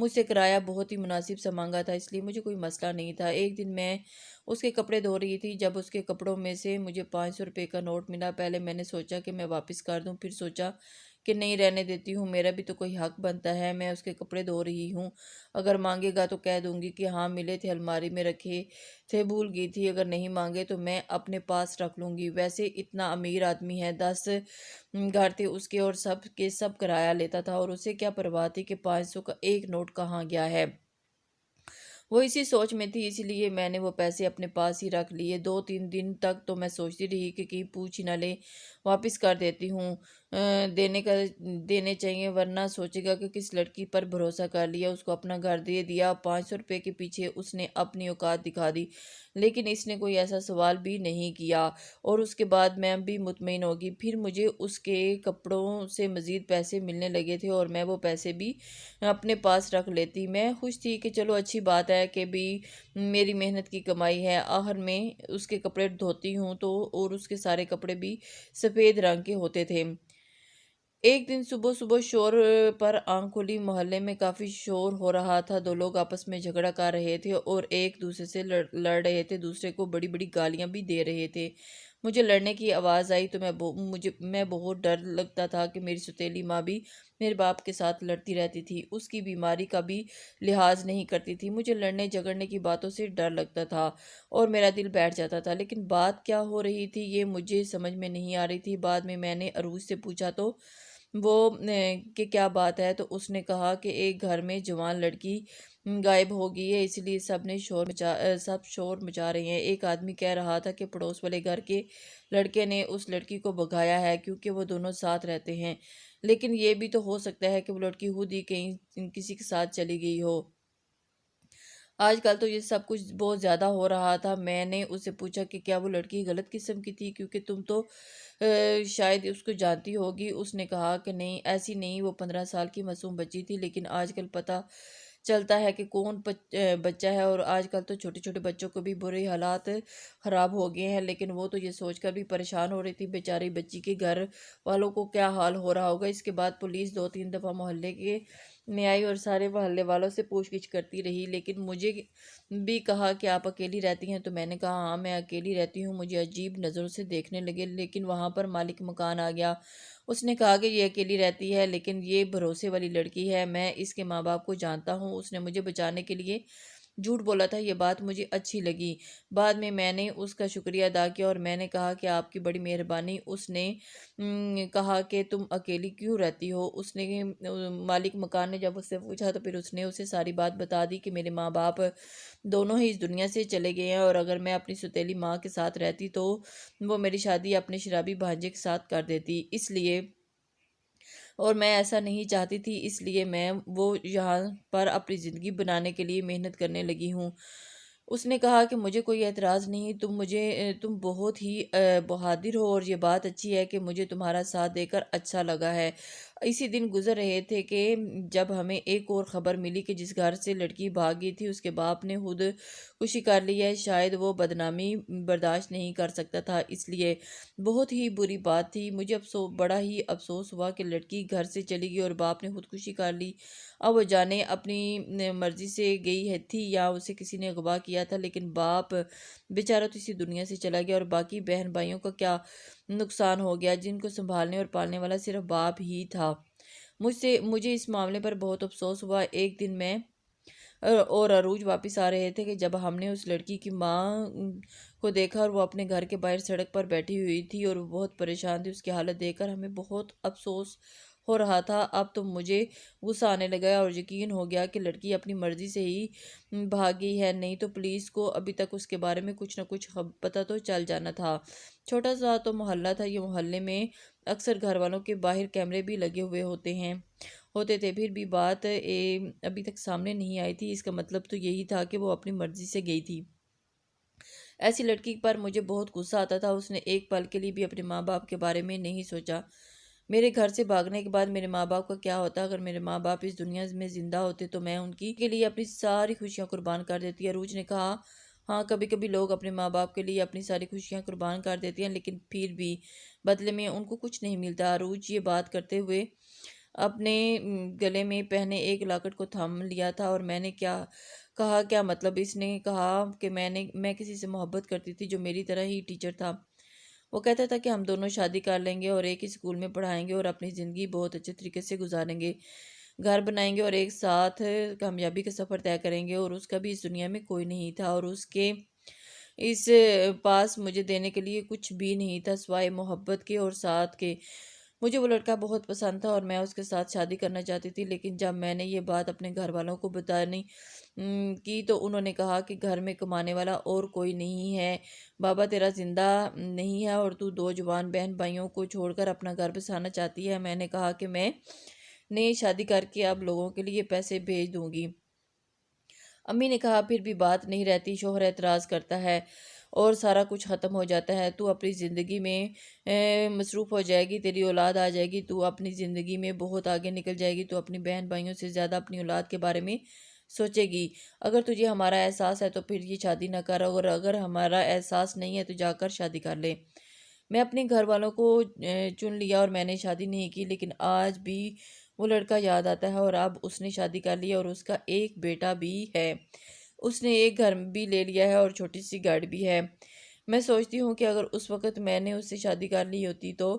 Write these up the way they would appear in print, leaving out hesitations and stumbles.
مجھ سے کرایہ بہت ہی مناسب سا مانگا تھا، اس لیے مجھے کوئی مسئلہ نہیں تھا۔ ایک دن میں اس کے کپڑے دھو رہی تھی، جب اس کے کپڑوں میں سے مجھے 500 روپے کا نوٹ ملا۔ پہلے میں نے سوچا کہ میں واپس کر دوں، پھر سوچا کہ نہیں، رہنے دیتی ہوں، میرا بھی تو کوئی حق بنتا ہے، میں اس کے کپڑے دھو رہی ہوں۔ اگر مانگے گا تو کہہ دوں گی کہ ہاں ملے تھے، الماری میں رکھے تھے، بھول گئی تھی۔ اگر نہیں مانگے تو میں اپنے پاس رکھ لوں گی۔ ویسے اتنا امیر آدمی ہے، 10 گھر تھے اس کے اور سب کے سب کرایہ لیتا تھا، اور اسے کیا پرواہ تھی کہ 500 کا ایک نوٹ کہاں گیا ہے۔ وہ اسی سوچ میں تھی، اسی لیے میں نے وہ پیسے اپنے پاس ہی رکھ لیے۔ 2 3 دن تک تو میں سوچتی رہی کہ کہیں پوچھ ہی نہ لے، واپس کر دیتی ہوں، دینے چاہیے، ورنہ سوچے گا کہ کس لڑکی پر بھروسہ کر لیا، اس کو اپنا گھر دے دیا۔ 500 روپے کے پیچھے اس نے اپنی اوقات دکھا دی، لیکن اس نے کوئی ایسا سوال بھی نہیں کیا، اور اس کے بعد میں بھی مطمئن ہوگی۔ پھر مجھے اس کے کپڑوں سے مزید پیسے ملنے لگے تھے، اور میں وہ پیسے بھی اپنے پاس رکھ لیتی۔ میں خوش تھی کہ چلو اچھی بات ہے کہ بھی میری محنت کی کمائی ہے۔ آخر میں اس کے کپڑے دھوتی ہوں تو اور اس کے سارے کپڑے بھی سفید رنگ کے ہوتے تھے۔ ایک دن صبح صبح شور پر آنکھ کھلی، محلے میں کافی شور ہو رہا تھا، دو لوگ آپس میں جھگڑا کر رہے تھے اور ایک دوسرے سے لڑ رہے تھے، دوسرے کو بڑی بڑی گالیاں بھی دے رہے تھے۔ مجھے لڑنے کی آواز آئی تو میں بہت ڈر لگتا تھا کہ میری سوتیلی ماں بھی میرے باپ کے ساتھ لڑتی رہتی تھی، اس کی بیماری کا بھی لحاظ نہیں کرتی تھی۔ مجھے لڑنے جھگڑنے کی باتوں سے ڈر لگتا تھا اور میرا دل بیٹھ جاتا تھا، لیکن بات کیا ہو رہی تھی یہ مجھے سمجھ میں نہیں آ رہی تھی۔ بعد میں نے عروج سے پوچھا تو وہ کہ کیا بات ہے، تو اس نے کہا کہ ایک گھر میں جوان لڑکی غائب ہو گئی ہے، اس لیے سب شور مچا رہے ہیں۔ ایک آدمی کہہ رہا تھا کہ پڑوس والے گھر کے لڑکے نے اس لڑکی کو بھگایا ہے کیونکہ وہ دونوں ساتھ رہتے ہیں، لیکن یہ بھی تو ہو سکتا ہے کہ وہ لڑکی خود ہی کہیں کسی کے ساتھ چلی گئی ہو۔ آج کل تو یہ سب کچھ بہت زیادہ ہو رہا تھا۔ میں نے اس سے پوچھا کہ کیا وہ لڑکی غلط قسم کی تھی، کیونکہ تم تو شاید اس کو جانتی ہوگی۔ اس نے کہا کہ نہیں، ایسی نہیں، وہ 15 سال کی معصوم بچی تھی، لیکن آج کل پتہ چلتا ہے کہ کون بچہ ہے، اور آج کل تو چھوٹے چھوٹے بچوں کو بھی برے حالات خراب ہو گئے ہیں۔ لیکن وہ تو یہ سوچ کر بھی پریشان ہو رہی تھی بیچاری بچی کے گھر والوں کو کیا حال ہو رہا ہوگا۔ اس کے بعد پولیس 2 3 دفعہ محلے میں آئی اور سارے محلے والوں سے پوچھ گچھ کرتی رہی، لیکن مجھے بھی کہا کہ آپ اکیلی رہتی ہیں، تو میں نے کہا ہاں میں اکیلی رہتی ہوں۔ مجھے عجیب نظروں سے دیکھنے لگے، لیکن وہاں پر مالک مکان آ گیا۔ اس نے کہا کہ یہ اکیلی رہتی ہے، لیکن یہ بھروسے والی لڑکی ہے، میں اس کے ماں باپ کو جانتا ہوں، اس نے مجھے بچانے کے لیے جھوٹ بولا تھا۔ یہ بات مجھے اچھی لگی۔ بعد میں نے اس کا شکریہ ادا کیا اور میں نے کہا کہ آپ کی بڑی مہربانی۔ اس نے کہا کہ تم اکیلی کیوں رہتی ہو؟ اس نے مالک مکان نے جب اس سے پوچھا تو پھر اس نے اسے ساری بات بتا دی کہ میرے ماں باپ دونوں ہی اس دنیا سے چلے گئے ہیں، اور اگر میں اپنی سوتیلی ماں کے ساتھ رہتی تو وہ میری شادی اپنے شرابی بھانجے کے ساتھ کر دیتی، اس لیے، اور میں ایسا نہیں چاہتی تھی، اس لیے میں وہ یہاں پر اپنی زندگی بنانے کے لیے محنت کرنے لگی ہوں۔ اس نے کہا کہ مجھے کوئی اعتراض نہیں، تم بہت ہی بہادر ہو، اور یہ بات اچھی ہے کہ مجھے تمہارا ساتھ دے کر اچھا لگا ہے۔ اسی دن گزر رہے تھے کہ جب ہمیں ایک اور خبر ملی کہ جس گھر سے لڑکی بھاگ گئی تھی اس کے باپ نے خود کشی کر لی ہے۔ شاید وہ بدنامی برداشت نہیں کر سکتا تھا، اس لیے بہت ہی بری بات تھی۔ مجھے بڑا ہی افسوس ہوا کہ لڑکی گھر سے چلی گئی اور باپ نے خودکشی کر لی۔ اب وہ جانے اپنی مرضی سے گئی تھی یا اسے کسی نے اغوا کیا تھا، لیکن باپ بیچارہ تو اسی دنیا سے چلا گیا، اور باقی بہن بھائیوں کا کیا نقصان ہو گیا جن کو سنبھالنے اور پالنے والا صرف باپ ہی تھا۔ مجھے اس معاملے پر بہت افسوس ہوا۔ ایک دن میں اور عروج واپس آ رہے تھے کہ جب ہم نے اس لڑکی کی ماں کو دیکھا، اور وہ اپنے گھر کے باہر سڑک پر بیٹھی ہوئی تھی اور وہ بہت پریشان تھی۔ اس کی حالت دیکھ کر ہمیں بہت افسوس ہو رہا تھا۔ اب تو مجھے غصہ آنے لگا اور یقین ہو گیا کہ لڑکی اپنی مرضی سے ہی بھاگی ہے، نہیں تو پولیس کو ابھی تک اس کے بارے میں کچھ نہ کچھ پتہ تو چل جانا تھا۔ چھوٹا سا تو محلہ تھا یہ، محلے میں اکثر گھر والوں کے باہر کیمرے بھی لگے ہوئے ہوتے تھے، پھر بھی بات ابھی تک سامنے نہیں آئی تھی۔ اس کا مطلب تو یہی تھا کہ وہ اپنی مرضی سے گئی تھی۔ ایسی لڑکی پر مجھے بہت غصہ آتا تھا، اس نے ایک پل کے لیے بھی اپنے ماں باپ کے بارے میں نہیں سوچا۔ میرے گھر سے بھاگنے کے بعد میرے ماں باپ کا کیا ہوتا؟ اگر میرے ماں باپ اس دنیا میں زندہ ہوتے تو میں ان کے لیے اپنی ساری خوشیاں قربان کر دیتی۔ عروج نے کہا ہاں، کبھی کبھی لوگ اپنے ماں باپ کے لیے اپنی ساری خوشیاں قربان کر دیتے ہیں، لیکن پھر بھی بدلے میں ان کو کچھ نہیں ملتا۔ عروج یہ بات کرتے ہوئے اپنے گلے میں پہنے ایک لاکٹ کو تھام لیا تھا، اور میں نے کہا کیا مطلب؟ اس نے کہا کہ میں کسی سے محبت کرتی تھی جو میری طرح ہی ٹیچر تھا۔ وہ کہتا تھا کہ ہم دونوں شادی کر لیں گے اور ایک ہی اسکول میں پڑھائیں گے اور اپنی زندگی بہت اچھے طریقے سے گزاریں گے، گھر بنائیں گے اور ایک ساتھ کامیابی کا سفر طے کریں گے۔ اور اس کا بھی اس دنیا میں کوئی نہیں تھا، اور اس کے اس پاس مجھے دینے کے لیے کچھ بھی نہیں تھا سوائے محبت کے اور ساتھ کے۔ مجھے وہ لڑکا بہت پسند تھا اور میں اس کے ساتھ شادی کرنا چاہتی تھی، لیکن جب میں نے یہ بات اپنے گھر والوں کو بتانی کی تو انہوں نے کہا کہ گھر میں کمانے والا اور کوئی نہیں ہے، بابا تیرا زندہ نہیں ہے اور تو دو جوان بہن بھائیوں کو چھوڑ کر اپنا گھر بسانا چاہتی ہے۔ میں نے کہا کہ میں نئی شادی کر کے اب لوگوں کے لیے پیسے بھیج دوں گی۔ امی نے کہا پھر بھی بات نہیں رہتی، شوہر اعتراض کرتا ہے اور سارا کچھ ختم ہو جاتا ہے، تو اپنی زندگی میں مصروف ہو جائے گی، تیری اولاد آ جائے گی، تو اپنی زندگی میں بہت آگے نکل جائے گی، تو اپنی بہن بھائیوں سے زیادہ اپنی اولاد کے بارے میں سوچے گی۔ اگر تجھے ہمارا احساس ہے تو پھر یہ شادی نہ کر، اور اگر ہمارا احساس نہیں ہے تو جا کر شادی کر لے۔ میں اپنے گھر والوں کو چن لیا اور میں نے شادی نہیں کی، لیکن آج بھی وہ لڑکا یاد آتا ہے، اور اب اس نے شادی کر لی اور اس کا ایک بیٹا بھی ہے۔ اس نے ایک گھر بھی لے لیا ہے اور چھوٹی سی گاڑی بھی ہے۔ میں سوچتی ہوں کہ اگر اس وقت میں نے اس سے شادی کر لی ہوتی تو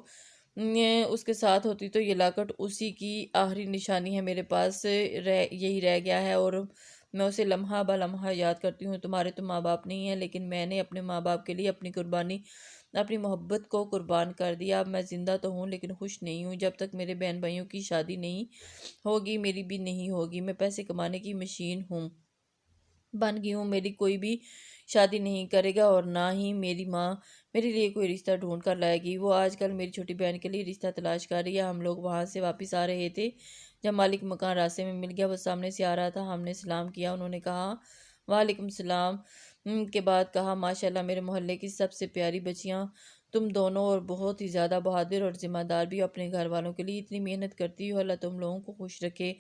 اس کے ساتھ ہوتی تو یہ لاکٹ اسی کی آخری نشانی ہے، میرے پاس یہی رہ گیا ہے، اور میں اسے لمحہ بہ لمحہ یاد کرتی ہوں۔ تمہارے تو ماں باپ نہیں ہیں، لیکن میں نے اپنے ماں باپ کے لیے اپنی محبت کو قربان کر دیا۔ اب میں زندہ تو ہوں لیکن خوش نہیں ہوں، جب تک میرے بہن بھائیوں کی شادی نہیں ہوگی میری بھی نہیں ہوگی۔ میں پیسے کمانے کی مشین بن گئی ہوں، میری کوئی بھی شادی نہیں کرے گا اور نہ ہی میری ماں میرے لیے کوئی رشتہ ڈھونڈ کر لائے گی۔ وہ آج کل میری چھوٹی بہن کے لیے رشتہ تلاش کر رہی ہے۔ ہم لوگ وہاں سے واپس آ رہے تھے جب مالک مکان راستے میں مل گیا، وہ سامنے سے آ رہا تھا، ہم نے سلام کیا، انہوں نے کہا وعلیکم السلام کے بعد کہا ماشاءاللہ میرے محلے کی سب سے پیاری بچیاں تم دونوں، اور بہت ہی زیادہ بہادر اور ذمہ دار بھی، اپنے گھر والوں کے لیے اتنی محنت کرتی ہو، اللہ تم لوگوں کو خوش رکھے۔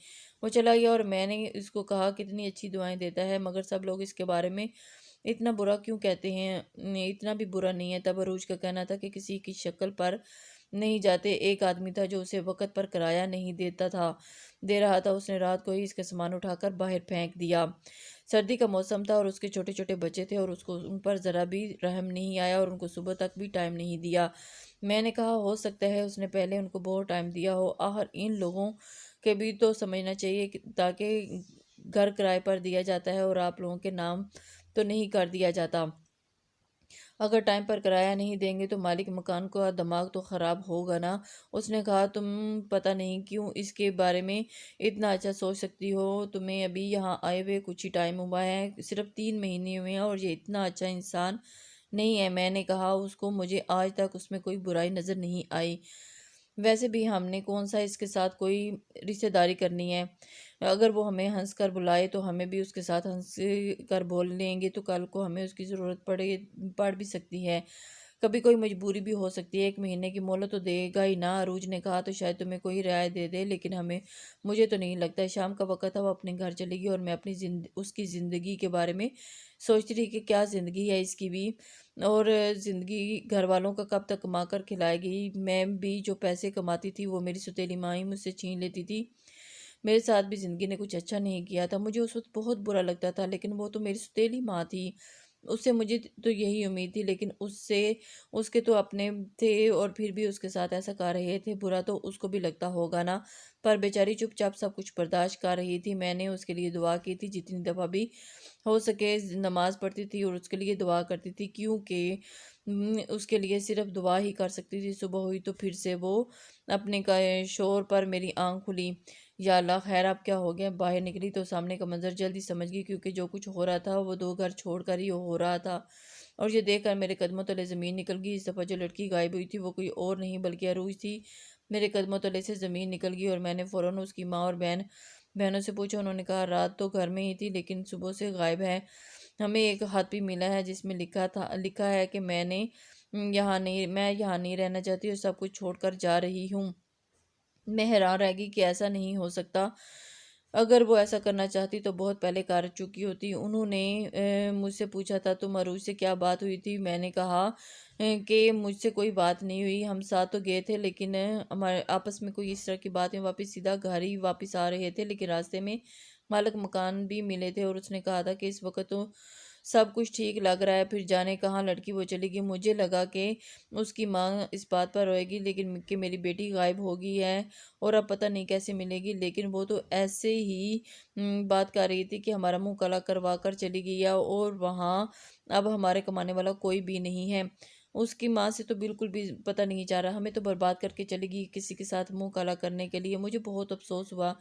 وہ چلا گیا اور میں نے اس کو کہا کتنی اچھی دعائیں دیتا ہے، مگر سب لوگ اس کے بارے میں اتنا برا کیوں کہتے ہیں؟ اتنا بھی برا نہیں ہے۔ تب عروج کا کہنا تھا کہ کسی کی شکل پر نہیں جاتے۔ ایک آدمی تھا جو اسے وقت پر کرایہ نہیں دے رہا تھا، اس نے رات کو ہی اس کا سامان اٹھا کر باہر پھینک دیا۔ سردی کا موسم تھا اور اس کے چھوٹے چھوٹے بچے تھے، اور اس کو ان پر ذرا بھی رحم نہیں آیا اور ان کو صبح تک بھی ٹائم نہیں دیا۔ میں نے کہا ہو سکتا ہے اس نے پہلے ان کو بہت ٹائم دیا ہو، آخر ان لوگوں کے بھی تو سمجھنا چاہیے تاکہ گھر کرائے پر دیا جاتا ہے اور آپ لوگوں کے نام تو نہیں کر دیا جاتا۔ اگر ٹائم پر کرایہ نہیں دیں گے تو مالک مکان کا دماغ تو خراب ہوگا نا۔ اس نے کہا تم پتہ نہیں کیوں اس کے بارے میں اتنا اچھا سوچ سکتی ہو، تمہیں ابھی یہاں آئے ہوئے کچھ ہی ٹائم ہوا ہے، صرف 3 مہینے ہوئے ہیں، اور یہ اتنا اچھا انسان نہیں ہے۔ میں نے کہا اس کو مجھے آج تک اس میں کوئی برائی نظر نہیں آئی، ویسے بھی ہم نے کون سا اس کے ساتھ کوئی رشتہ داری کرنی ہے؟ اگر وہ ہمیں ہنس کر بلائے تو ہمیں بھی اس کے ساتھ ہنس کر بول لیں گے، تو کل کو ہمیں اس کی ضرورت پڑ بھی سکتی ہے، کبھی کوئی مجبوری بھی ہو سکتی ہے۔ 1 مہینے کی مہلت تو دے گا ہی نا۔ عروج نے کہا تو شاید تمہیں کوئی رعایت دے دے، لیکن مجھے تو نہیں لگتا۔ شام کا وقت تھا، وہ اپنے گھر چلی گئی اور میں اس کی زندگی کے بارے میں سوچتی رہی کہ کیا زندگی ہے اس کی بھی، اور زندگی گھر والوں کا کب تک کما کر کھلائے گی۔ میں بھی جو پیسے کماتی تھی وہ میری سوتیلی ماں ہی مجھ سے چھین لیتی تھی۔ میرے ساتھ بھی زندگی نے کچھ اچھا نہیں کیا تھا، مجھے اس وقت بہت برا لگتا تھا، لیکن وہ تو میری سوتیلی ماں تھی، اس سے مجھے تو یہی امید تھی، لیکن اس کے تو اپنے تھے اور پھر بھی اس کے ساتھ ایسا کر رہے تھے، برا تو اس کو بھی لگتا ہوگا نا۔ پر بیچاری چپ چاپ سب کچھ برداشت کر رہی تھی۔ میں نے اس کے لیے دعا کی تھی، جتنی دفعہ بھی ہو سکے نماز پڑھتی تھی اور اس کے لیے دعا کرتی تھی، کیونکہ اس کے لیے صرف دعا ہی کر سکتی تھی۔ صبح ہوئی تو پھر سے وہ اپنے شور پر میری آنکھ کھلی، یا اللہ خیر اب کیا ہو گیا؟ باہر نکلی تو سامنے کا منظر جلدی سمجھ گئی، کیونکہ جو کچھ ہو رہا تھا وہ 2 گھر چھوڑ کر ہی ہو رہا تھا، اور یہ دیکھ کر میرے قدموں تلے زمین نکل گئی۔ اس دفعہ جو لڑکی غائب ہوئی تھی وہ کوئی اور نہیں بلکہ عروج تھی۔ میرے قدموں تلے سے زمین نکل گئی اور میں نے فوراً اس کی ماں اور بہنوں سے پوچھا۔ انہوں نے کہا رات تو گھر میں ہی تھی لیکن صبح سے غائب ہے۔ ہمیں ایک خط بھی ملا ہے جس میں لکھا ہے کہ میں یہاں نہیں رہنا چاہتی اور سب کچھ چھوڑ کر جا رہی ہوں۔ میں حیران رہ گئی کہ ایسا نہیں ہو سکتا، اگر وہ ایسا کرنا چاہتی تو بہت پہلے کر چکی ہوتی۔ انہوں نے مجھ سے پوچھا تھا تم عروج سے کیا بات ہوئی تھی؟ میں نے کہا کہ مجھ سے کوئی بات نہیں ہوئی، ہم ساتھ تو گئے تھے لیکن ہمارے آپس میں کوئی اس طرح کی بات نہیں، واپس سیدھا گھر ہی واپس آ رہے تھے لیکن راستے میں مالک مکان بھی ملے تھے اور اس نے کہا تھا کہ اس وقت تو سب کچھ ٹھیک لگ رہا ہے، پھر جانے کہاں لڑکی وہ چلی گئی۔ مجھے لگا کہ اس کی ماں اس بات پر روئے گی لیکن کہ میری بیٹی غائب ہو گئی ہے اور اب پتہ نہیں کیسے ملے گی، لیکن وہ تو ایسے ہی بات کر رہی تھی کہ ہمارا منہ کالا کروا کر چلی گئی ہے اور وہاں اب ہمارے کمانے والا کوئی بھی نہیں ہے۔ اس کی ماں سے تو بالکل بھی پتہ نہیں چل رہا، ہمیں تو برباد کر کے چلی گئی کسی کے ساتھ منہ کالا کرنے کے لیے۔ مجھے بہت افسوس ہوا،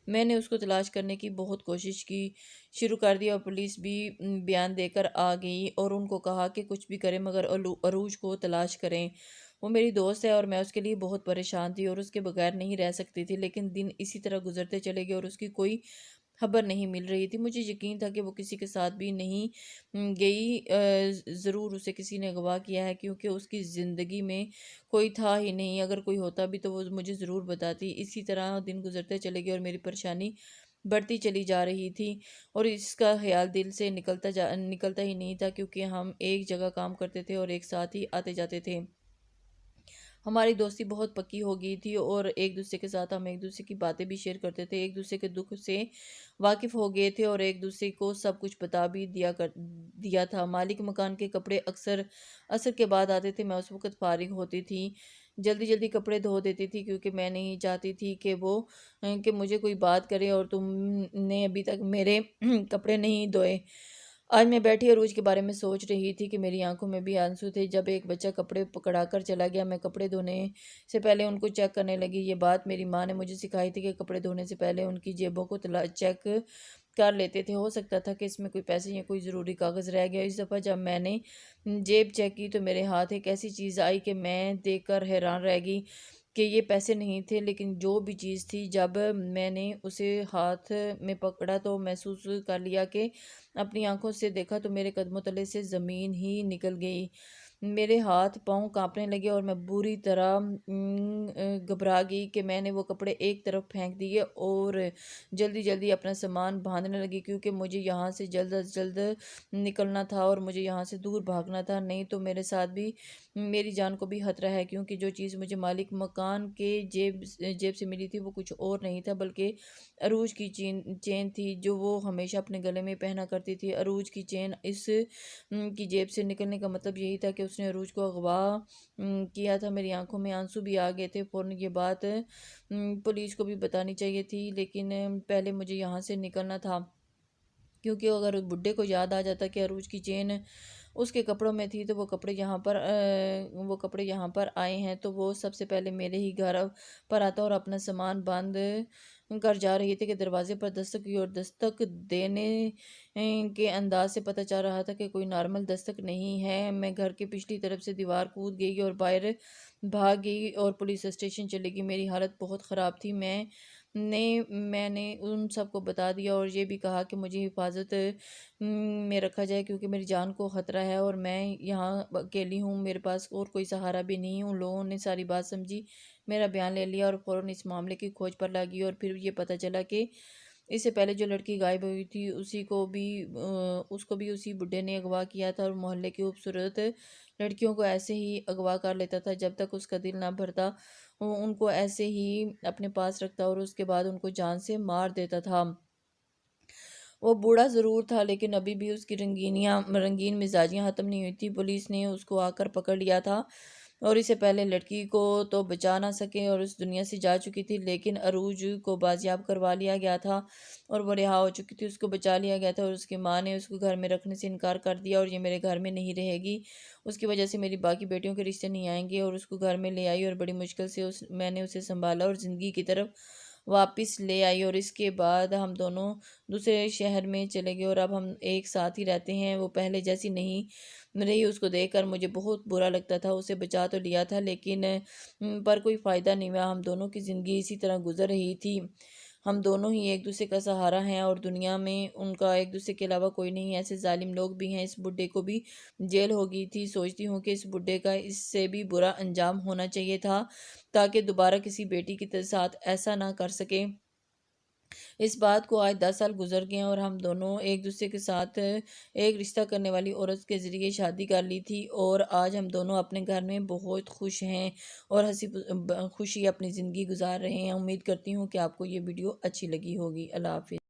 میں نے اس کو تلاش کرنے کی بہت کوشش کی، شروع کر دیا اور پولیس بھی بیان دے کر آ گئی اور ان کو کہا کہ کچھ بھی کریں مگر عروج کو تلاش کریں۔ وہ میری دوست ہے اور میں اس کے لیے بہت پریشان تھی اور اس کے بغیر نہیں رہ سکتی تھی، لیکن دن اسی طرح گزرتے چلے گئے اور اس کی کوئی خبر نہیں مل رہی تھی۔ مجھے یقین تھا کہ وہ کسی کے ساتھ بھی نہیں گئی، ضرور اسے کسی نے اغوا کیا ہے کیونکہ اس کی زندگی میں کوئی تھا ہی نہیں، اگر کوئی ہوتا بھی تو وہ مجھے ضرور بتاتی۔ اسی طرح دن گزرتے چلے گئے اور میری پریشانی بڑھتی چلی جا رہی تھی اور اس کا خیال دل سے نکلتا ہی نہیں تھا کیونکہ ہم ایک جگہ کام کرتے تھے اور ایک ساتھ ہی آتے جاتے تھے۔ ہماری دوستی بہت پکی ہو گئی تھی اور ایک دوسرے کے ساتھ ہم ایک دوسرے کی باتیں بھی شیئر کرتے تھے، ایک دوسرے کے دکھ سے واقف ہو گئے تھے اور ایک دوسرے کو سب کچھ بتا بھی دیا تھا۔ مالک مکان کے کپڑے اکثر عصر کے بعد آتے تھے، میں اس وقت فارغ ہوتی تھی، جلدی جلدی کپڑے دھو دیتی تھی کیونکہ میں نہیں چاہتی تھی کہ مجھے کوئی بات کرے اور تم نے ابھی تک میرے کپڑے نہیں دھوئے۔ آج میں بیٹھی عروج کے بارے میں سوچ رہی تھی کہ میری آنکھوں میں بھی آنسو تھے۔ جب ایک بچہ کپڑے پکڑا کر چلا گیا، میں کپڑے دھونے سے پہلے ان کو چیک کرنے لگی۔ یہ بات میری ماں نے مجھے سکھائی تھی کہ کپڑے دھونے سے پہلے ان کی جیبوں کو چیک کر لیتے تھے، ہو سکتا تھا کہ اس میں کوئی پیسے یا کوئی ضروری کاغذ رہ گیا۔ اس دفعہ جب میں نے جیب چیک کی تو میرے ہاتھ ایک ایسی چیز آئی کہ میں دیکھ کر حیران رہ گئی کہ یہ پیسے نہیں تھے، لیکن جو بھی چیز تھی، جب میں نے اسے ہاتھ میں پکڑا تو محسوس کر لیا کہ اپنی آنکھوں سے دیکھا تو میرے قدموں تلے سے زمین ہی نکل گئی۔ میرے ہاتھ پاؤں کانپنے لگے اور میں بری طرح گھبرا گئی کہ میں نے وہ کپڑے ایک طرف پھینک دیے اور جلدی جلدی اپنا سامان باندھنے لگی کیونکہ مجھے یہاں سے جلد از جلد نکلنا تھا اور مجھے یہاں سے دور بھاگنا تھا، نہیں تو میرے ساتھ بھی میری جان کو بھی خطرہ ہے کیونکہ جو چیز مجھے مالک مکان کے جیب سے ملی تھی وہ کچھ اور نہیں تھا بلکہ عروج کی چین تھی جو وہ ہمیشہ اپنے گلے میں پہنا کرتی تھی۔ عروج کی چین اس کی جیب سے نکلنے کا مطلب یہی تھا کہ اس نے عروج کو اغوا کیا تھا۔ میری آنکھوں میں آنسو بھی آ گئے تھے، فوراً یہ بات پولیس کو بھی بتانی چاہیے تھی لیکن پہلے مجھے یہاں سے نکلنا تھا کیونکہ اگر اس بڈھے کو یاد آ جاتا کہ عروج کی چین اس کے کپڑوں میں تھی تو وہ کپڑے یہاں پر آئے ہیں تو وہ سب سے پہلے میرے ہی گھر پر آتا اور اپنا سامان باندھ کر جا رہی تھی کہ دروازے پر دستک ہوئی اور دستک دینے کے انداز سے پتہ چل رہا تھا کہ کوئی نارمل دستک نہیں ہے۔ میں گھر کے پچھلی طرف سے دیوار کود گئی اور باہر بھاگ گئی اور پولیس اسٹیشن چلی گئی۔ میری حالت بہت خراب تھی، میں نے ان سب کو بتا دیا اور یہ بھی کہا کہ مجھے حفاظت میں رکھا جائے کیونکہ میری جان کو خطرہ ہے اور میں یہاں اکیلی ہوں، میرے پاس اور کوئی سہارا بھی نہیں ہوں۔ لوگوں نے ساری بات سمجھی، میرا بیان لے لیا اور فوراً اس معاملے کی کھوج پر لگی اور پھر یہ پتہ چلا کہ اس سے پہلے جو لڑکی غائب ہوئی تھی اس کو بھی اسی بڈھے نے اغوا کیا تھا اور محلے کی خوبصورت لڑکیوں کو ایسے ہی اغوا کر لیتا تھا جب تک اس کا دل نہ بھرتا، ان کو ایسے ہی اپنے پاس رکھتا اور اس کے بعد ان کو جان سے مار دیتا تھا۔ وہ بوڑھا ضرور تھا لیکن ابھی بھی اس کی رنگین مزاجیاں ختم نہیں ہوئی تھی۔ پولیس نے اس کو آ کر پکڑ لیا تھا اور اس سے پہلے لڑکی کو تو بچا نہ سکے اور اس دنیا سے جا چکی تھی، لیکن عروج کو بازیاب کروا لیا گیا تھا اور وہ رہا ہو چکی تھی، اس کو بچا لیا گیا تھا اور اس کی ماں نے اس کو گھر میں رکھنے سے انکار کر دیا اور یہ میرے گھر میں نہیں رہے گی، اس کی وجہ سے میری باقی بیٹیوں کے رشتے نہیں آئیں گے، اور اس کو گھر میں لے آئی اور بڑی مشکل سے میں نے اسے سنبھالا اور زندگی کی طرف واپس لے آئی اور اس کے بعد ہم دونوں دوسرے شہر میں چلے گئے اور اب ہم ایک ساتھ ہی رہتے ہیں۔ وہ پہلے جیسی نہیں رہی، اس کو دیکھ کر مجھے بہت برا لگتا تھا، اسے بچا تو لیا تھا لیکن پر کوئی فائدہ نہیں ہوا، ہم دونوں کی زندگی اسی طرح گزر رہی تھی، ہم دونوں ہی ایک دوسرے کا سہارا ہیں اور دنیا میں ان کا ایک دوسرے کے علاوہ کوئی نہیں، ایسے ظالم لوگ بھی ہیں۔ اس بڈھے کو بھی جیل ہو گئی تھی، سوچتی ہوں کہ اس بڈھے کا اس سے بھی برا انجام ہونا چاہیے تھا تاکہ دوبارہ کسی بیٹی کے ساتھ ایسا نہ کر سکے۔ اس بات کو آج 10 سال گزر گئے ہیں اور ہم دونوں ایک دوسرے کے ساتھ ایک رشتہ کرنے والی عورت کے ذریعے شادی کر لی تھی، اور آج ہم دونوں اپنے گھر میں بہت خوش ہیں اور خوشی اپنی زندگی گزار رہے ہیں۔ امید کرتی ہوں کہ آپ کو یہ ویڈیو اچھی لگی ہوگی۔ اللہ حافظ۔